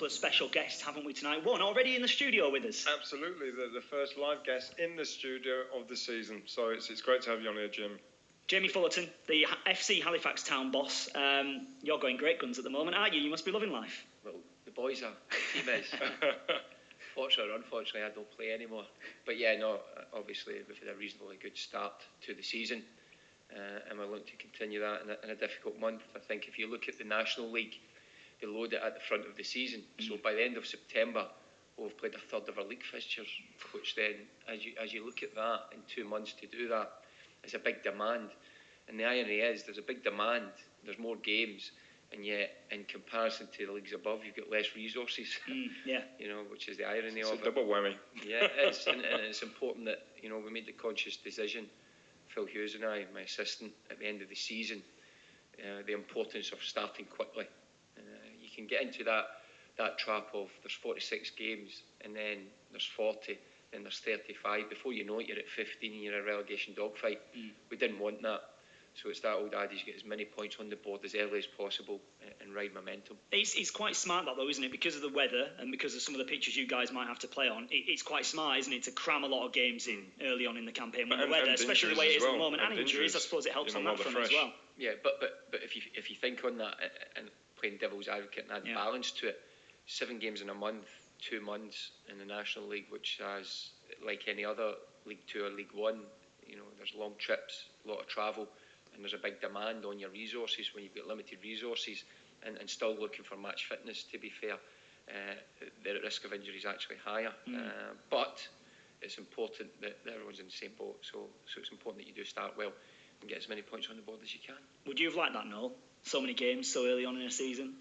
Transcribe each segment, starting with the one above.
But special guests, haven't we, tonight? One already in the studio with us. Absolutely, the first live guest in the studio of the season. So it's great to have you on here, Jim. Jamie Fullarton, the A.F.C. Halifax town boss. You're going great guns at the moment, aren't you? You must be loving life. Well, the boys are. The team is. Fortunately or unfortunately, I don't play anymore. But yeah, no, obviously we've had a reasonably good start to the season. And we're looking to continue that in a difficult month. I think if you look at the National League, they load it at the front of the season. So by the end of September, we'll have played a third of our league fixtures, which then, as you look at that, in 2 months to do that, is a big demand. And the irony is, there's a big demand, there's more games, and yet, in comparison to the leagues above, you've got less resources. Yeah. You know, which is the irony it's of it. It's a double whammy. Yeah, it is, and it's important that, you know, we made the conscious decision, Phil Hughes and I, my assistant, at the end of the season, the importance of starting quickly. You can get into that trap of there's 46 games, and then there's 40, then there's 35. Before you know it, you're at 15 and you're in a relegation dogfight. We didn't want that. So it's that old adage, get as many points on the board as early as possible and ride momentum. It's quite smart that though, isn't it? Because of the weather and because of some of the pitches you guys might have to play on, it's quite smart, isn't it, to cram a lot of games in early on in the campaign with the weather, especially the way it is at the moment, and injuries. I suppose it helps on that front as well. Yeah, but if you think on that and playing devil's advocate and add balance to it, 7 games in a month, 2 months in the National League, which has, like any other League 2 or League 1, you know, there's long trips, a lot of travel, and there's a big demand on your resources when you've got limited resources and still looking for match fitness, to be fair. The risk of injury is actually higher. But it's important that everyone's in the same boat, so it's important that you do start well and get as many points on the board as you can. Would you have liked that, Noel? So many games so early on in a season?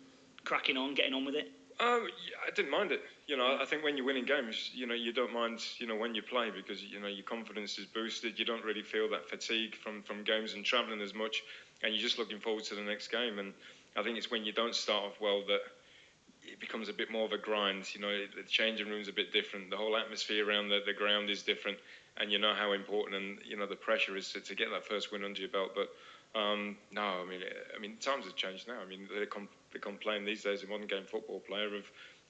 Cracking on, getting on with it? Yeah, I didn't mind it. You know, I think when you're winning games, you know, you don't mind, you know, when you play because, you know, your confidence is boosted. You don't really feel that fatigue from games and travelling as much, and you're just looking forward to the next game. And I think it's when you don't start off well that it becomes a bit more of a grind. You know, the changing room's a bit different. The whole atmosphere around the ground is different, and you know how important and, you know, the pressure is to get that first win under your belt. But no, I mean, times have changed now. I mean, they complain these days, a modern game football player, of,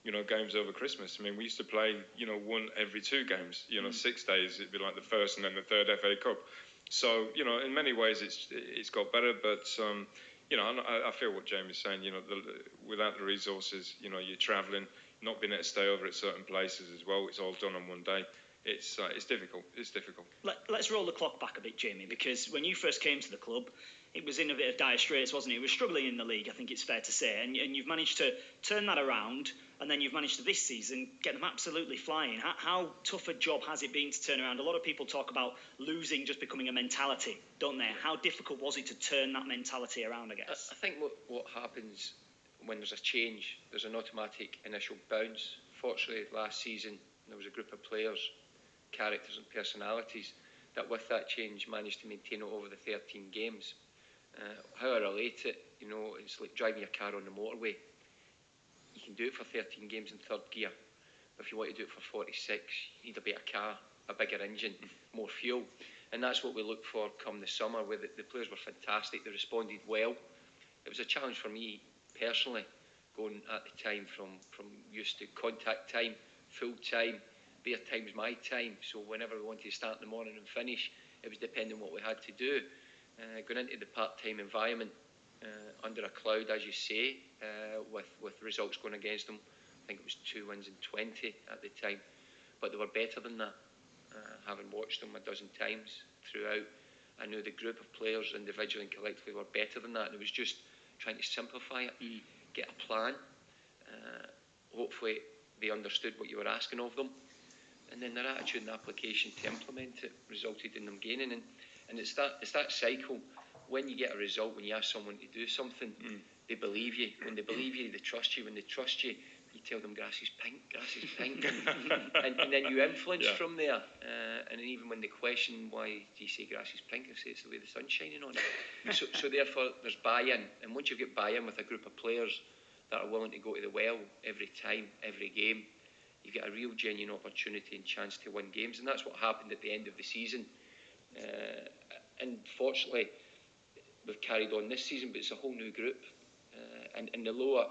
you know, games over Christmas. I mean, we used to play, you know, 1 every 2 games. You know, 6 days it'd be like the first and then the third FA Cup. So, you know, in many ways it's got better, but you know, I feel what Jamie's saying. You know, without the resources, you know, you're travelling, not being able to stay over at certain places as well. It's all done on one day. It's difficult. It's difficult. Let's roll the clock back a bit, Jamie, because when you first came to the club, it was in a bit of dire straits, wasn't it? It was struggling in the league, I think it's fair to say, and you've managed to turn that around, and then you've managed to this season get them absolutely flying. How tough a job has it been to turn around? A lot of people talk about losing just becoming a mentality, don't they? How difficult was it to turn that mentality around, I guess? I think what happens when there's a change, there's an automatic initial bounce. Fortunately, last season, there was a group of players, characters and personalities that with that change managed to maintain it over the 13 games. How I relate it, you know, it's like driving your car on the motorway. You can do it for 13 games in third gear, but if you want to do it for 46, you need a better car, a bigger engine, more fuel. And that's what we look for come the summer, where the players were fantastic, they responded well. It was a challenge for me personally, going at the time from used to contact time, full time, their time's my time, so whenever we wanted to start in the morning and finish, it was depending on what we had to do. Going into the part-time environment, under a cloud, as you say, with results going against them. I think it was 2 wins in 20 at the time, but they were better than that. Having watched them a dozen times throughout, I knew the group of players individually and collectively were better than that, and it was just trying to simplify it, get a plan. Hopefully they understood what you were asking of them, and then their attitude and application to implement it resulted in them gaining. And it's that cycle. When you get a result, when you ask someone to do something, they believe you. When they believe you, they trust you. When they trust you, you tell them grass is pink, and then you influence from there. And even when they question why do you say grass is pink, I say it's the way the sun's shining on it. so therefore, there's buy-in. And once you get buy-in with a group of players that are willing to go to the well every time, every game, you get a real genuine opportunity and chance to win games. And that's what happened at the end of the season. And fortunately, we've carried on this season, but it's a whole new group. And the lower